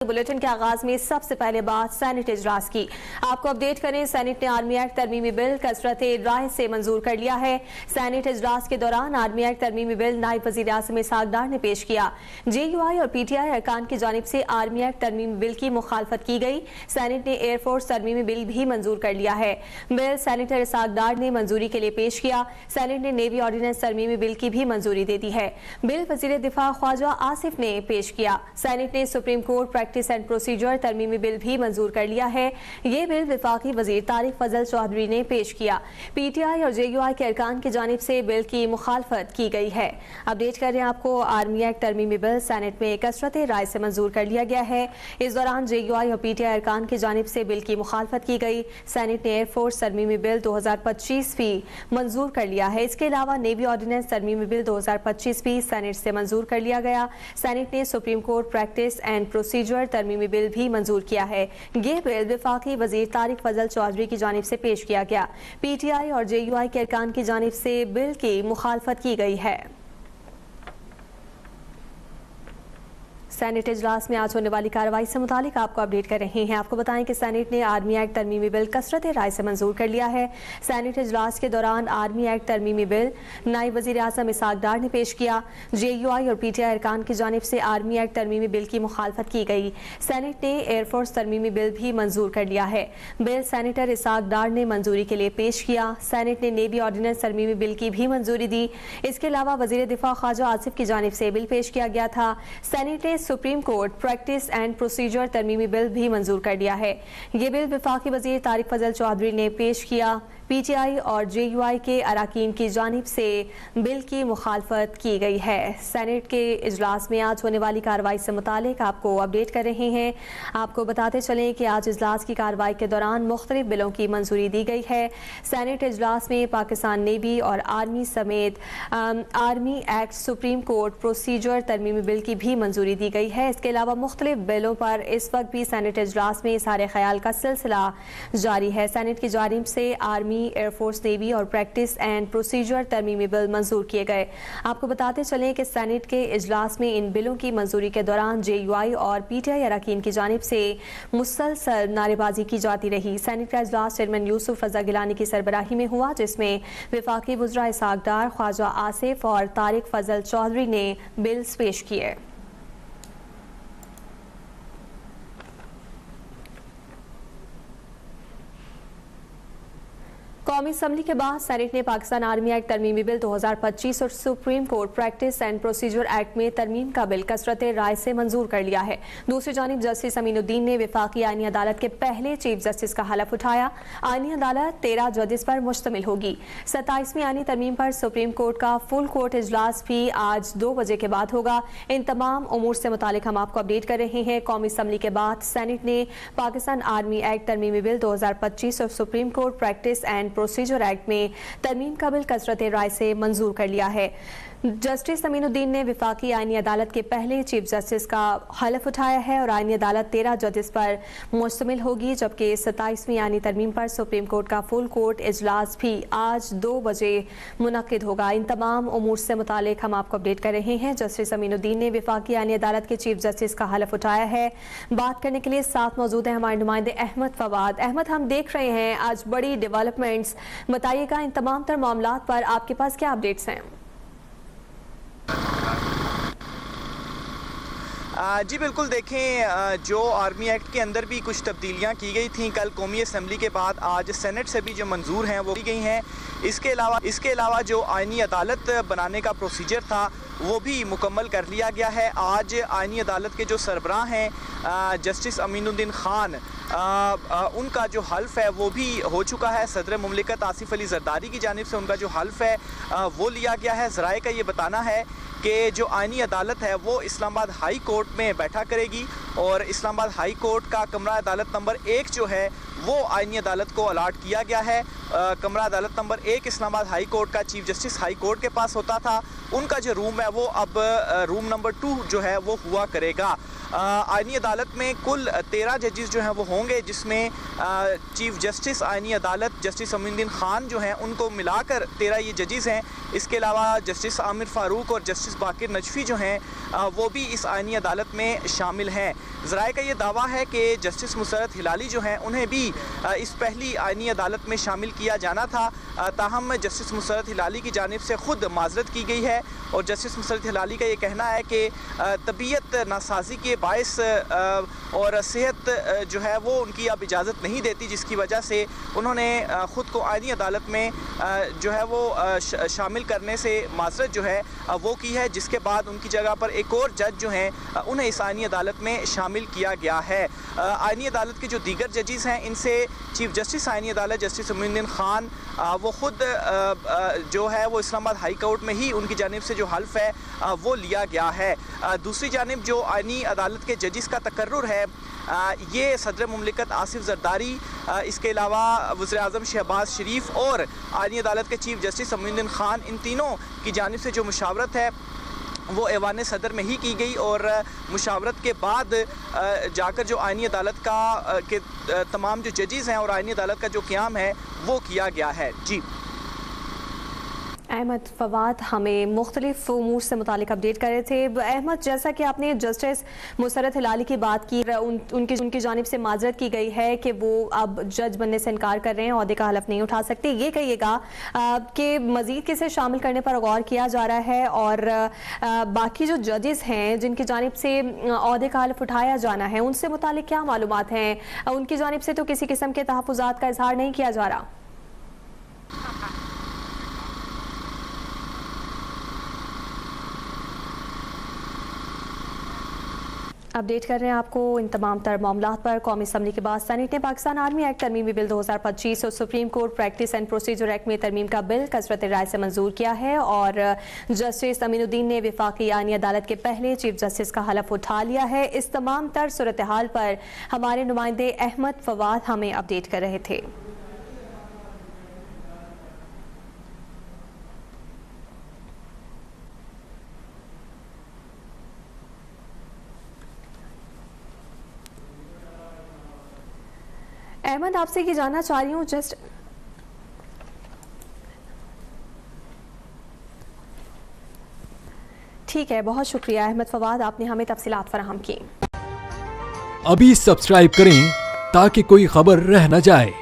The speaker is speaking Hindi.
बुलेटिन के आगाज में सबसे पहले बात सेनेट इजलास की। आपको अपडेट करें, सेनेट ने आर्मी एक्ट तरमीमी बिल कसरत राय से मंजूर कर लिया है। सेनेट इजलास के दौरान आर्मी एक्ट तरमीमी बिल नायब वजीर आज़म इसहाक डार ने पेश किया। JUI और PTI अरकान की जानिब से आर्मी एक्ट तरमीमी बिल की मुखालफत की गई। सेनेट ने एयरफोर्स तरमीमी बिल भी मंजूर कर लिया है। बिल सेनेटर इसहाक डार ने मंजूरी के लिए पेश किया। सेनेट ने नेवी ऑर्डिनेंस तरमीमी बिल की भी मंजूरी दे दी है। बिल वजीर दिफा ख्वाजा आसिफ ने पेश किया। सेनेट ने supreme court practice and procedure तरमीमी बिल भी मंजूर कर लिया है। ये बिल विफाकी वजीर तारिक फजल चौधरी ने पेश किया। PTI और JUI के अरकान की जानिब से बिल की मुखालफत की गई है। अपडेट कर रहे हैं आपको, आर्मी एक्ट तरमीमी बिल सेनेट में कसरत राय से मंजूर कर लिया गया है। इस दौरान JUI और PTI अरकान की जानिब से बिल की मुखालफत की गई। सेनेट ने एयरफोर्स तरमीमी बिल 2025 भी मंजूर कर लिया है। इसके अलावा नेवी ऑर्डिनेंस तरमीमी बिल 2025 भी सेनेट से मंजूर कर लिया गया। सेनेट ने supreme court practice and procedure तरमीमी बिल भी मंजूर किया है। ये बिल विफाकी वजीर तारिक फजल चौधरी की जानिब से पेश किया गया। PTI और JUI के अरकान की जानिब से बिल की मुखालफत की गई है। सेनेट इजलास में आज होने वाली कार्रवाई से मुतालिक आपको अपडेट कर रहे हैं। आपको बताएं कि सेनेट ने आर्मी एक्ट तरमीमी बिल कसरत राय से मंजूर कर लिया है। सेनेट इजलास के दौरान आर्मी एक्ट तरमीमी बिल नायब वजीर आज़म इसहाक डार ने पेश किया। JUI और PTI अरकान की जानिब से आर्मी एक्ट तरमीमी बिल की मुखालफत की गई। सेनेट ने एयरफोर्स तरमीमी बिल भी मंजूर कर लिया है। बिल सेनेटर इसहाक डार ने मंजूरी के लिए पेश किया। सेनेट ने नेवी ऑर्डिनेंस तरमीमी बिल की भी मंजूरी दी। इसके अलावा वजीर दिफा ख्वाजा आसिफ की जानिब से बिल पेश किया गया था। सेनेट ने supreme court practice and procedure तरमीमी बिल भी मंजूर कर दिया है। ये बिल विफाकी वजीर तारिक फजल चौधरी ने पेश किया। PTI और JUI के अराकीन की जानिब से बिल की मुखालफत की गई है। सेनेट के इजलास में आज होने वाली कार्रवाई से मुतालिक आपको अपडेट कर रहे हैं। आपको बताते चलें कि आज इजलास की कार्रवाई के दौरान मुख्तलिफ बिलों की मंजूरी दी गई है। सेनेट इजलास में पाकिस्तान नेवी और आर्मी समेत army act supreme court procedure तरमीमी बिल की भी मंजूरी दी गई है। इसके अलावा मुख्तलिफ बिलों पर इस वक्त भी सेनेट इजलास में इज़हार ख्याल का सिलसिला जारी है। सेनेट की जानिब से आर्मी, एयरफोर्स, नेवी और प्रैक्टिस एंड प्रोसीजर तरमीमी बिल मंजूर किए गए। आपको बताते चलें कि सेनेट के इजलास में इन बिलों की मंजूरी के दौरान JUI और PTI अरकान की जानिब से मुसलसल नारेबाजी की जाती रही। सेनेट का इजलास चेयरमैन यूसुफ रजा गिलानी की सरबराही में हुआ, जिसमें विफाकी वज़रा इसहाक डार, ख्वाजा आसिफ और तारिक फजल चौधरी ने बिल्स पेश किए। कौमी असम्बली के बाद सेनेट ने पाकिस्तान आर्मी एक्ट तरमीमी बिल 2025 और supreme court practice and procedure act में तरमीम का बिल कसरत राय से मंजूर कर लिया है। दूसरी जानिब जस्टिस अमीनुद्दीन ने विफाकी आईनी अदालत के पहले चीफ जस्टिस का हलफ उठाया। आईनी अदालत 13 जजेस पर मुश्तमिल होगी। 27वीं आईनी तरमीम पर सुप्रीम कोर्ट का फुल कोर्ट इजलास भी आज 2 बजे के बाद होगा। इन तमाम उमूर से मुतालिक हम आपको अपडेट कर रहे हैं। कौमी असम्बली के बाद सेनेट ने पाकिस्तान आर्मी एक्ट तरमीमी बिल 2025 और supreme court practice and procedure act में तरमीम का बिल कसरत राय से मंजूर कर लिया है। जस्टिस अमीनुद्दीन ने विफाकी आईनी अदालत के पहले चीफ जस्टिस का हलफ उठाया है और आईनी अदालत 13 जजेस पर मुश्तमिल होगी, जबकि 27वीं आईनी तरमीम पर सुप्रीम कोर्ट का फुल कोर्ट इजलास भी आज 2 बजे मुनक्किद होगा। इन तमाम उमूर से मुतालिक हम आपको अपडेट कर रहे हैं। जस्टिस अमीनुद्दीन ने विफाकी आईनी अदालत के चीफ जस्टिस का हलफ उठाया है। बात करने के लिए साथ मौजूद है हमारे नुमाइंदे अहमद फवाद। अहमद, हम देख रहे हैं आज बड़ी डेवलपमेंट्स, बताइएगा इन तमाम तर मामलात पर आपके पास क्या अपडेट्स हैं? जी बिल्कुल, देखें जो आर्मी एक्ट के अंदर भी कुछ तब्दीलियां की गई थी कल कौमी असम्बली के बाद, आज सेनेट से भी जो मंजूर हैं वो की गई हैं। इसके अलावा जो आईनी अदालत बनाने का प्रोसीजर था वो भी मुकम्मल कर लिया गया है। आज आईनी अदालत के जो सरबराह हैं जस्टिस अमीनुद्दीन खान, उनका जो हल्फ है वो भी हो चुका है। सदर मुमलिकत आसिफ अली जरदारी की जानिब से उनका जो हल्फ है वो लिया गया है। ज़राए का ये बताना है कि जो आईनी अदालत है वो इस्लामाबाद हाई कोर्ट में बैठा करेगी और इस्लामाबाद हाई कोर्ट का कमरा अदालत नंबर 1 जो है वो आईनी अदालत को अलाट किया गया है कमरा अदालत नंबर 1 इस्लामाबाद हाई कोर्ट का चीफ जस्टिस हाई कोर्ट के पास होता था, उनका जो रूम है वो अब रूम नंबर 2 जो है वो हुआ करेगा। आईनी अदालत में कुल 13 जजेस जो हैं वो होंगे, जिसमें चीफ जस्टिस आईनी अदालत जस्टिस अमीनुद्दीन खान जो हैं उनको मिलाकर 13 ये जजेस हैं। इसके अलावा जस्टिस आमिर फ़ारूक और जस्टिस बाकिर नजफ़ी जो हैं वो भी इस आईनी अदालत में शामिल हैं। ज़राए का ये दावा है कि जस्टिस मुसर्रत हिलाली जो हैं उन्हें भी इस पहली आईनी अदालत में शामिल किया जाना था, ताहम जस्टिस मुसर्रत हिलाली की जानिब से ख़ुद माजरत की गई है और जस्टिस मुसर्रत हिलाली का ये कहना है कि तबीयत नासाजी के बायस और सेहत जो है वो उनकी अब इजाज़त नहीं देती, जिसकी वजह से उन्होंने ख़ुद को आईनी अदालत में जो है वो शामिल करने से माजरत जो है वो की है, जिसके बाद उनकी जगह पर एक और जज जो हैं उन्हें इस आईनी अदालत में शामिल किया गया है। आईनी अदालत के जो दीगर जजेस हैं इनसे चीफ जस्टिस आईनी अदालत जस्टिस अमीनुद्दीन खान वो ख़ुद जो है वो इस्लामाबाद हाई कोर्ट में ही उनकी जानिब से जो हल्फ है वो लिया गया है। दूसरी जानिब जो आईनी अदालत के जजेस का तकर्रुर है ये सदर मुमलिकत आसिफ जरदारी, इसके अलावा वज़ीर-ए-आज़म शहबाज शरीफ और आईनी अदालत के चीफ जस्टिस अमीनुद्दीन खान, इन तीनों की जानिब से जो मुशावरत है वो ऐवान सदर में ही की गई और मुशावरत के बाद जाकर जो आईनी अदालत का के तमाम जो जजेस हैं और आईनी अदालत का जो क़याम है वो किया गया है। जी अहमद फवाद हमें मुख्तलिफ उमूर से मुतालिक अपडेट कर रहे थे। अहमद, जैसा कि आपने जस्टिस मुसर्रत हिलाली की बात की, उनकी जानिब से माजरत की गई है कि वो अब जज बनने से इनकार कर रहे हैं, ओहदे का हलफ नहीं उठा सकते। ये कहिएगा कि मज़ीद किसे शामिल करने पर गौर किया जा रहा है और बाकी जो जजेस हैं जिनकी जानिब से ओहदे का हलफ उठाया जाना है उनसे मुतालिक क्या मालूमात हैं? उनकी जानिब से तो किसी किस्म के तहफ़्फ़ुज़ात का इजहार नहीं किया जा रहा। अपडेट कर रहे हैं आपको इन तमाम तर मामलात पर। कौमी असम्बली के बाद सेनेट ने पाकिस्तान आर्मी एक्ट तरमीमी बिल 2025 और supreme court practice and procedure act में तरमीम का बिल कसरत राय से मंजूर किया है और जस्टिस अमीनुद्दीन ने वफाकी आईनी अदालत के पहले चीफ जस्टिस का हलफ उठा लिया है। इस तमाम तर सूरत हाल पर हमारे नुमाइंदे अहमद फवाद हमें अपडेट कर रहे थे। अहमद, आपसे ये जानना चाह रही हूँ जस्ट ठीक है, बहुत शुक्रिया अहमद फवाद, आपने हमें तफसीलात फराहम की। अभी सब्सक्राइब करें ताकि कोई खबर रह न जाए।